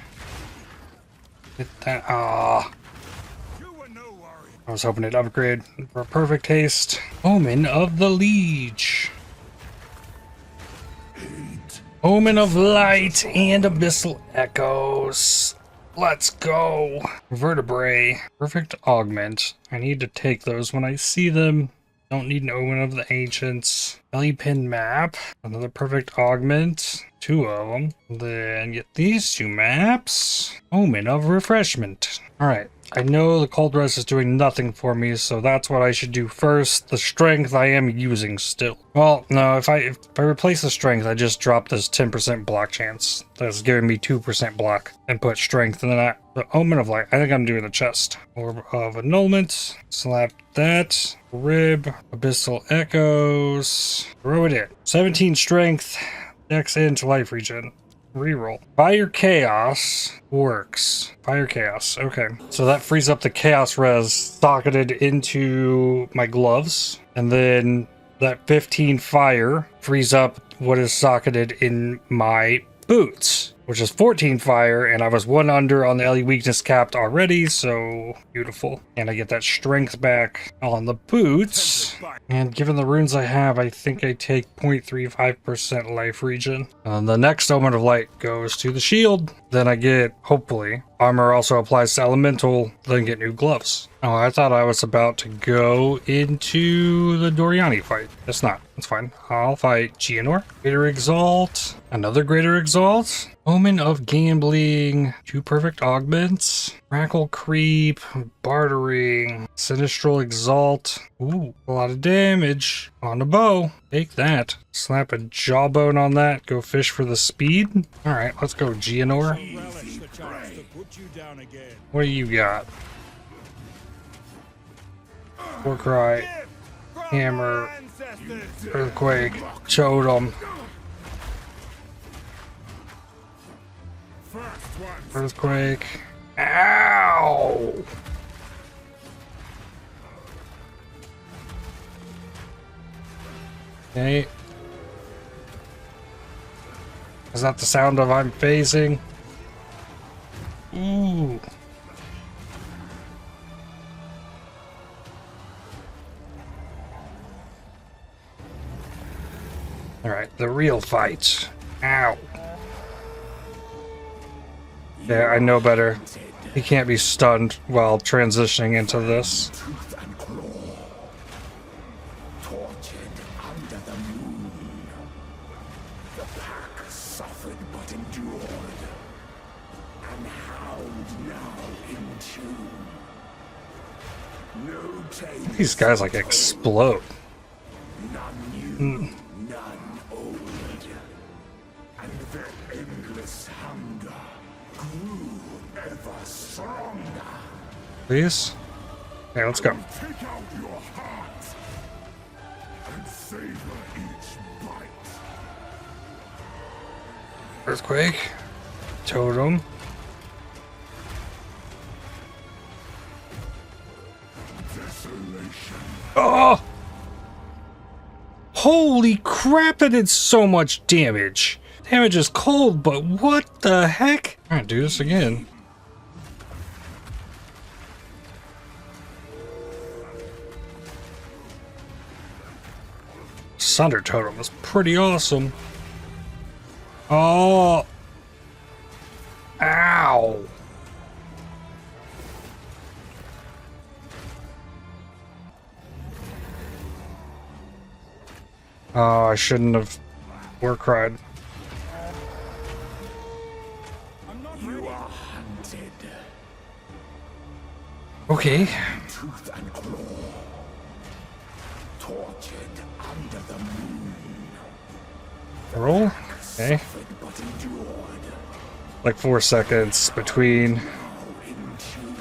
Get that. Ah. I was hoping it'd upgrade for perfect haste. Omen of the Liege. Omen of Light and Abyssal Echoes. Let's go. Vertebrae. Perfect Augment. I need to take those when I see them. Don't need an Omen of the Ancients. Belly Pin Map. Another Perfect Augment. 2 of them. Then get these 2 maps. Omen of Refreshment. Alright. I know the Cold Res is doing nothing for me, so that's what I should do first. The Strength I am using still. Well, no, if I replace the Strength, I just drop this 10% block chance. That's giving me 2% block. And put Strength in that. The Omen of Light. I think I'm doing the chest. Orb of Annulment. Slap that. Rib. Abyssal Echoes. Throw it in. 17 Strength. Dex into life regen. Reroll. Fire Chaos works. Fire Chaos. Okay. So that frees up the Chaos Res socketed into my gloves. And then that 15 fire frees up what is socketed in my boots, which is 14 fire, and I was 1 under on the LE weakness capped already, so beautiful. And I get that strength back on the boots. And given the runes I have, I think I take 0.35% life regen. The next Omen of Light goes to the shield. then I get, hopefully, armor also applies to elemental, then get new gloves. Oh, I thought I was about to go into the Doriani fight. It's not. It's fine. I'll fight Gianor. Greater Exalt. Another Greater Exalt. Omen of Gambling. 2 perfect augments. Crackle Creep. Bartering. Sinistral Exalt. Ooh, a lot of damage. On the bow. Take that. Slap a jawbone on that. Go fish for the speed. Alright, let's go, Gianor. Relish the chance to put you down again. What do you got? Warcry, Hammer, Earthquake, Totem, Earthquake. Ow! Okay. Is that the sound of I'm phasing? Ooh. Alright, the real fight. Ow. Yeah, I know better. He can't be stunned while transitioning into this. Tooth and claw, tortured under the moon. The pack suffered but endured, and howled now in tune. No tale. These guys like explode. None new, none old, and their endless hunger grew ever stronger. Please? Okay, let's go. Take out your heart and savor each bite. Earthquake. Totem. Desolation. Oh! Holy crap, that did so much damage. Damage is cold, but what the heck? Alright, do this again. Sunder Totem was pretty awesome. Oh! Ow! Oh, I shouldn't have war cried. I'm not You ready. are hunted. Okay. Tooth and claw. Tortured under the moon. Roll. Okay. Suffered but endured. Like 4 seconds between. Now in tune.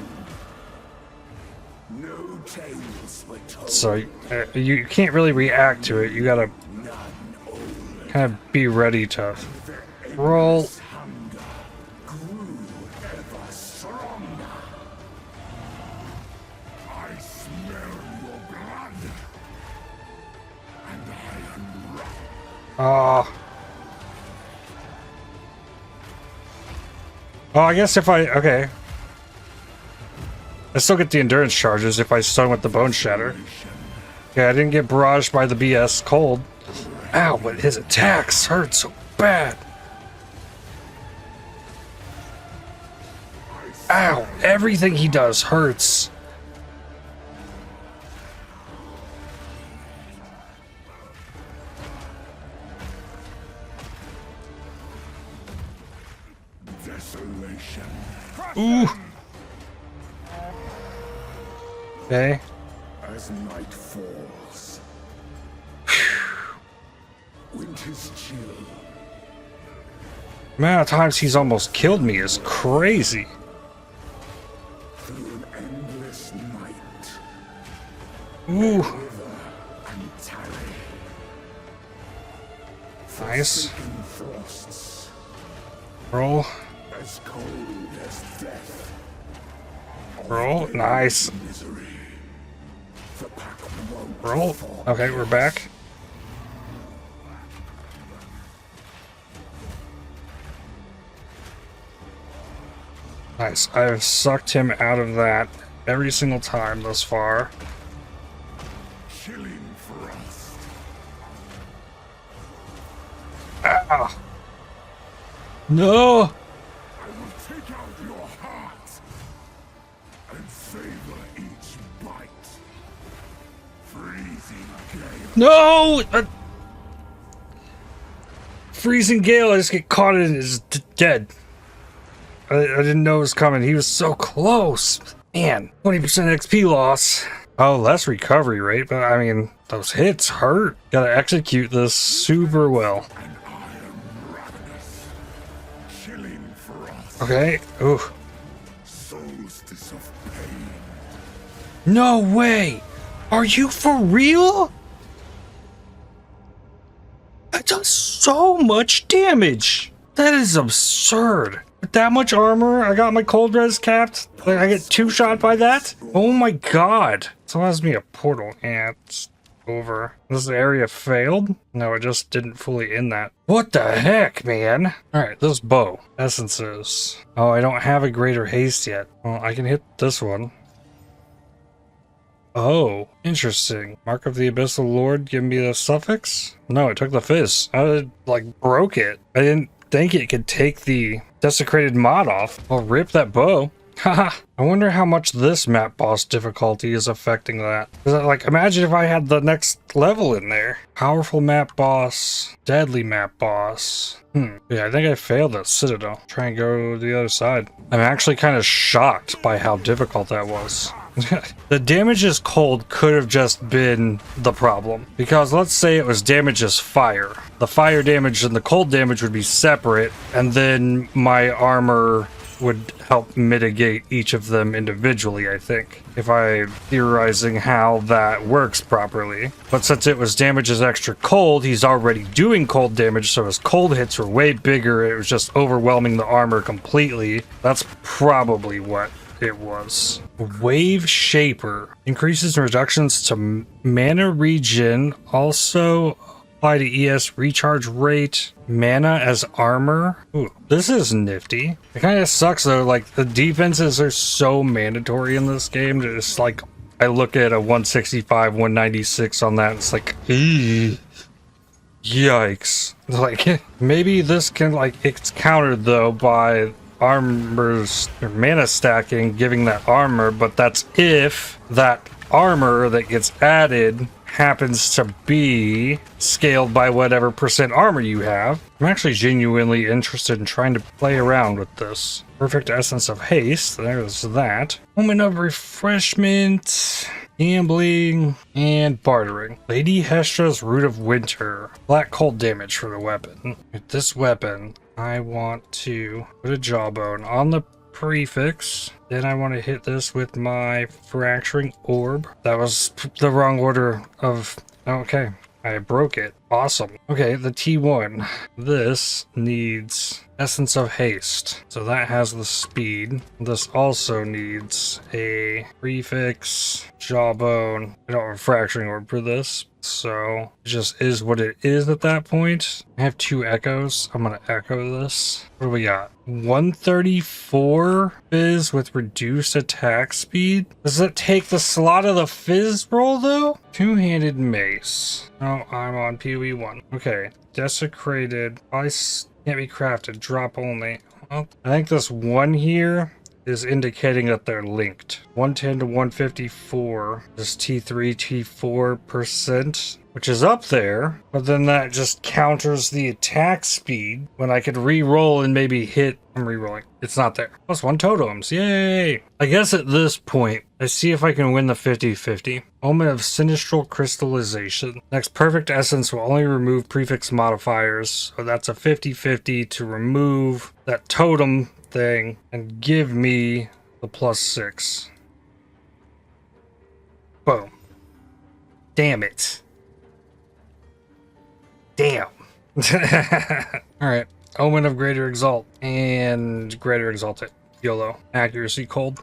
No tales were told. So you can't really react to it. You gotta None old. kind of be ready to roll. Hunger grew ever stronger. I smell your blood. And I am wrath. Oh. Oh, I guess if I... Okay. I still get the endurance charges if I stun with the Boneshatter. Okay, I didn't get barraged by the BS cold. Ow, but his attacks hurt so bad. Ow, everything he does hurts. Desolation. Ooh. Okay. As night falls. Winter's chill. The amount of times he's almost killed me is crazy. Through an endless night. Ooh. River and tarry. Nice. Forsaken frosts. Roll. As cold as death. Roll. Nice. Misery. The pack won't Roll. fall. Okay, we're back. Nice. I've sucked him out of that every single time thus far. Chilling frost. Ah. No! I will No! Freezing Gale, I just get caught in it, is dead. I didn't know it was coming. He was so close. Man, 20% XP loss. Oh, less recovery rate, but I mean, those hits hurt. Gotta execute this super well. Okay, ooh. No way! Are you for real? That does so much damage. That is absurd. With that much armor, I got my cold res capped. Like, I get 2-shot by that? Oh my god. This allows me a portal. Yeah, it's over. This area failed? No, it just didn't fully end that. What the heck, man? Alright, this bow. Essences. Oh, I don't have a greater haste yet. Well, I can hit this one. Oh, interesting. Mark of the Abyssal Lord, give me the suffix? No, it took the fizz. I, like, broke it. I didn't think it could take the desecrated mod off. I'll rip that bow. Haha. I wonder how much this map boss difficulty is affecting that. Like, imagine if I had the next level in there. Powerful map boss. Deadly map boss. Yeah, I think I failed at Citadel. Try and go to the other side. I'm actually kind of shocked by how difficult that was. The damage is cold could have just been the problem, because let's say it was damage as fire. The fire damage and the cold damage would be separate, and then my armor would help mitigate each of them individually, I think, if I'm theorizing how that works properly. But since it was damage as extra cold, he's already doing cold damage, so his cold hits were way bigger. It was just overwhelming the armor completely. That's probably what it was. Wave Shaper increases reductions to mana regen, also apply to ES recharge rate, mana as armor. Ooh, this is nifty. It kind of sucks though, like the defenses are so mandatory in this game that it's like I look at a 165, 196 on that, it's like, yikes. Like, maybe this can, like, it's countered though by armors or mana stacking giving that armor, but that's if that armor that gets added happens to be scaled by whatever percent armor you have. I'm actually genuinely interested in trying to play around with this. Perfect Essence of Haste, there's that. Moment of Refreshment, Gambling, and Bartering. Lady Hestra's Root of Winter. Black cold damage for the weapon. With this weapon, I want to put a Jawbone on the prefix. Then I want to hit this with my Fracturing Orb. That was the wrong order of... Okay, I broke it. Awesome. Okay, the T1. This needs Essence of Haste. So that has the speed. This also needs a prefix, Jawbone. I don't have a Fracturing Orb for this, so it just is what it is at that point. I have 2 echoes. I'm gonna echo this. What do we got? 134 fizz with reduced attack speed. Does it take the slot of the fizz roll though? Two-handed mace. Oh, I'm on PoE 1. Okay, desecrated. Ice can't be crafted. Drop only. Well, I think this one here is indicating that they're linked. 110 to 154 is T3, T4%, which is up there, but then that just counters the attack speed when I could re-roll and maybe hit. I'm re-rolling. It's not there. +1 totems. Yay! I guess at this point, I see if I can win the 50-50. Omen of Sinistral Crystallization. Next perfect essence will only remove prefix modifiers, so that's a 50-50 to remove that totem thing and give me the +6. Boom. Damn it. Damn. Alright. Omen of Greater Exalt and Greater Exalted. YOLO. Accuracy cold.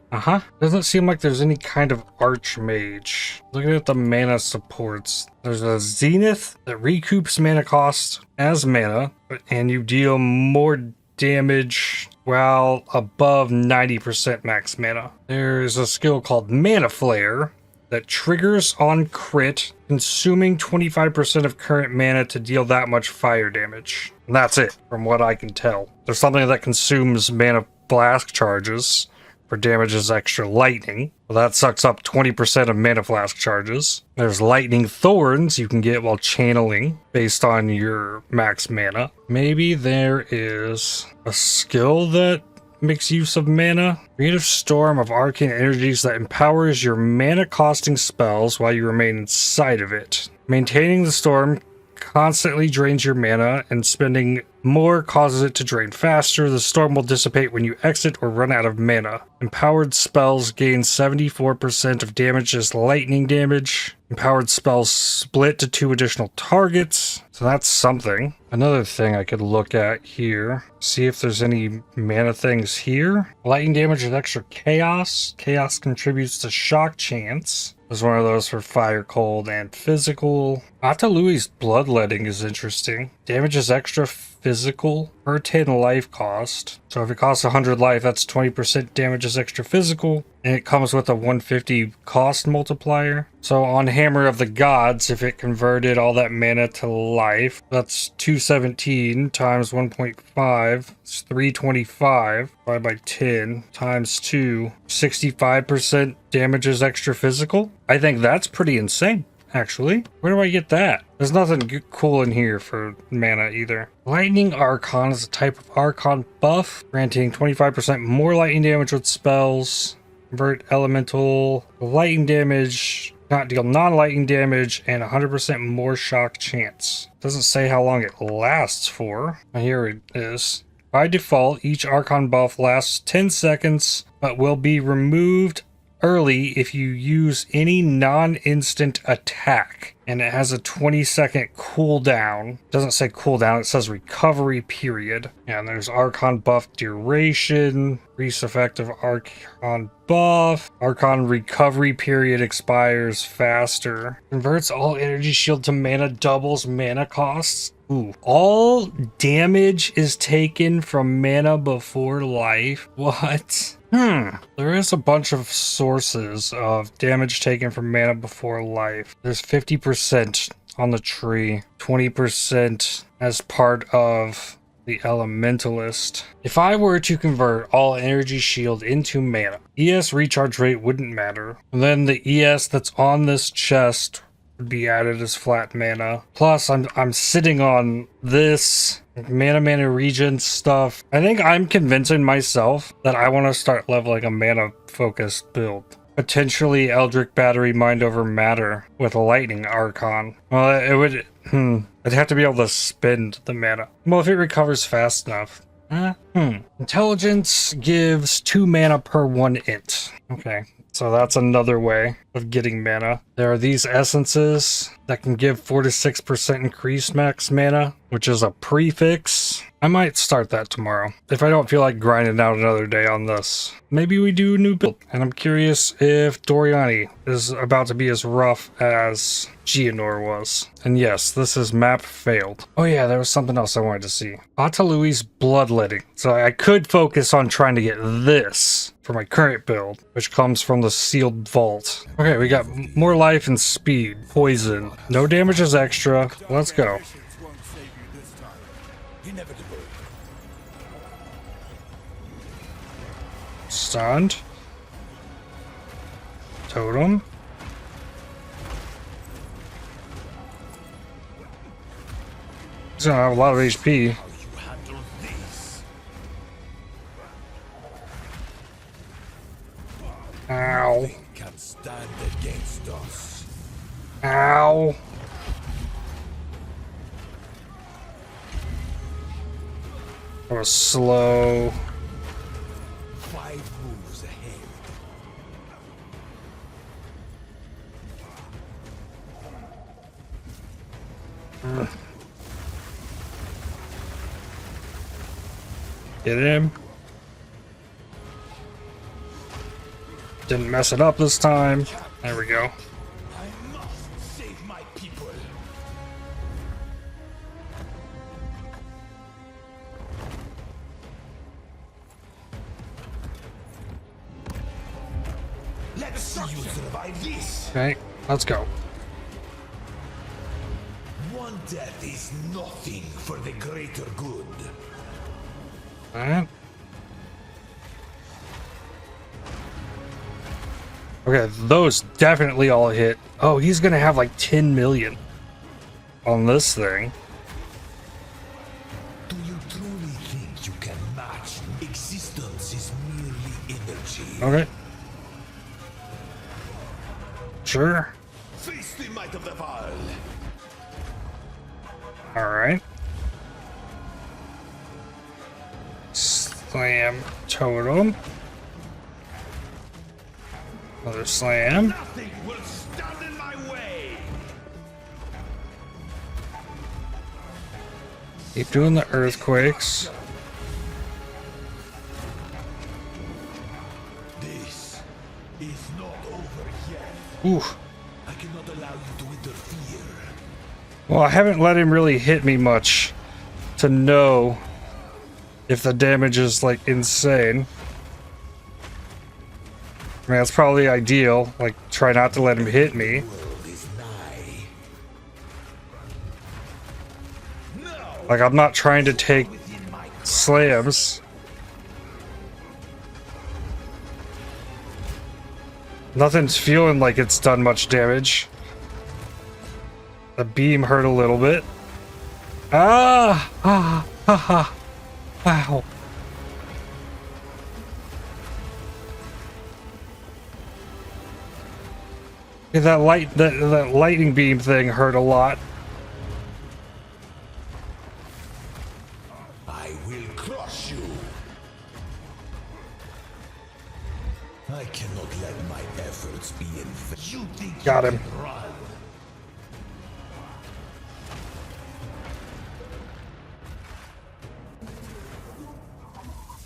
Doesn't seem like there's any kind of Archmage. Looking at the mana supports. There's a Zenith that recoups mana cost as mana, and you deal more damage while above 90% max mana. There's a skill called Mana Flare that triggers on crit, consuming 25% of current mana to deal that much fire damage. And that's it, from what I can tell. There's something that consumes mana blast charges for damages extra lightning. Well, that sucks up 20% of mana flask charges. There's lightning thorns you can get while channeling based on your max mana. Maybe there is a skill that makes use of mana. Creative storm of arcane energies that empowers your mana costing spells while you remain inside of it. Maintaining the storm constantly drains your mana, and spending more causes it to drain faster. The storm will dissipate when you exit or run out of mana. Empowered spells gain 74% of damage as lightning damage. Empowered spells split to 2 additional targets. So that's something. Another thing I could look at here. See if there's any mana things here. Lightning damage with extra chaos. Chaos contributes to shock chance. There's one of those for fire, cold, and physical. Atalui's bloodletting is interesting. Damage is extra physical per 10 life cost. So if it costs 100 life, that's 20% damage is extra physical. And it comes with a 150 cost multiplier. So on Hammer of the Gods, if it converted all that mana to life, that's 217 times 1.5. It's 325 divided by 10 times 2. 65% damage is extra physical. I think that's pretty insane, actually. Where do I get that? There's nothing cool in here for mana either. Lightning Archon is a type of Archon buff, granting 25% more lightning damage with spells. Convert elemental lightning damage, not deal non-lightning damage, and 100% more shock chance. Doesn't say how long it lasts for. Here it is. By default, each Archon buff lasts 10 seconds, but will be removed early if you use any non-instant attack. And it has a 20-second cooldown. Doesn't say cooldown, it says recovery period. And there's Archon buff duration, increase effect of Archon buff. Archon recovery period expires faster. Converts all energy shield to mana, doubles mana costs. Ooh. All damage is taken from mana before life. What? There is a bunch of sources of damage taken from mana before life. There's 50% on the tree, 20% as part of the Elementalist. If I were to convert all energy shield into mana, ES recharge rate wouldn't matter. And then the ES that's on this chest would be added as flat mana. Plus, I'm sitting on this mana regen stuff. I think I'm convincing myself that I want to start leveling a mana focused build. Potentially Eldritch Battery Mind Over Matter with a Lightning Archon. Well, it would, I'd have to be able to spend the mana. Well, if it recovers fast enough. Intelligence gives 2 mana per 1 int. Okay. So that's another way of getting mana. There are these essences that can give 4 to 6% increased max mana, which is a prefix. I might start that tomorrow if I don't feel like grinding out another day on this. Maybe we do a new build. And I'm curious if Doriani is about to be as rough as Geonor was. And yes, this is map failed. Oh yeah, there was something else I wanted to see. Atalui's bloodletting. So I could focus on trying to get this for my current build, which comes from the sealed vault. Okay, we got more life and speed. Poison. No damage is extra. Let's go. Stunned. Totem. He's gonna have a lot of HP. Ow. Can stand against us. Ow. That was slow. 5 moves ahead. Get him. Didn't mess it up this time. There we go. I must save my people. Let's see you survive this. Okay, let's go. One death is nothing for the greater good. Alright. Okay, those definitely all hit. Oh, he's gonna have like 10 million on this thing. Do you truly think you can match? Existence is merely energy. Okay. Sure. Face the might of the Val. Alright. Slam Totem. Another slam. Nothing will stand in my way. Keep doing the earthquakes. This is not over yet. Ooh. I cannot allow you to interfere. Well, I haven't let him really hit me much to know if the damage is like insane. I mean, that's probably ideal. Like, try not to let him hit me. World is nigh. No. Like, I'm not trying to take Within my slams. Nothing's feeling like it's done much damage. The beam hurt a little bit. Ah! Ah! Ha ha! Wow. Yeah, that lightning beam thing hurt a lot. I will crush you. I cannot let my efforts be in vain. You think Got you him. can run?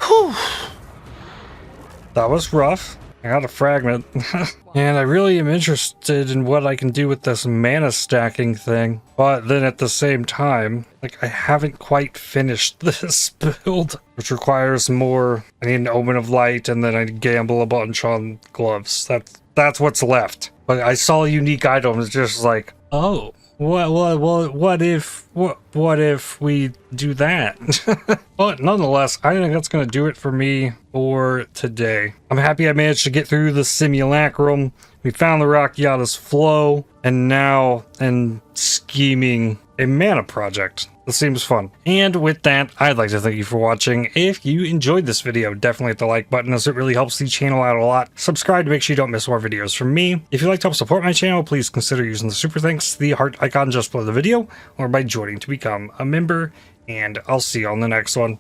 Whew. That was rough. I got a fragment. And I really am interested in what I can do with this mana stacking thing. But then at the same time, like, I haven't quite finished this build, which requires more. I need an Omen of Light, and then I gamble a bunch on gloves. That's what's left. But I saw unique items, just like, oh, what if we do that? But nonetheless, I think that's gonna do it for me for today. I'm happy I managed to get through the simulacrum. We found the Rakiata's flow, and now I'm scheming a mana project. This seems fun. And with that, I'd like to thank you for watching. If you enjoyed this video, definitely hit the like button, as it really helps the channel out a lot. Subscribe to make sure you don't miss more videos from me. If you'd like to help support my channel, please consider using the super thanks, the heart icon just below the video, or by joining to become a member. And I'll see you on the next one.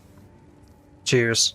Cheers.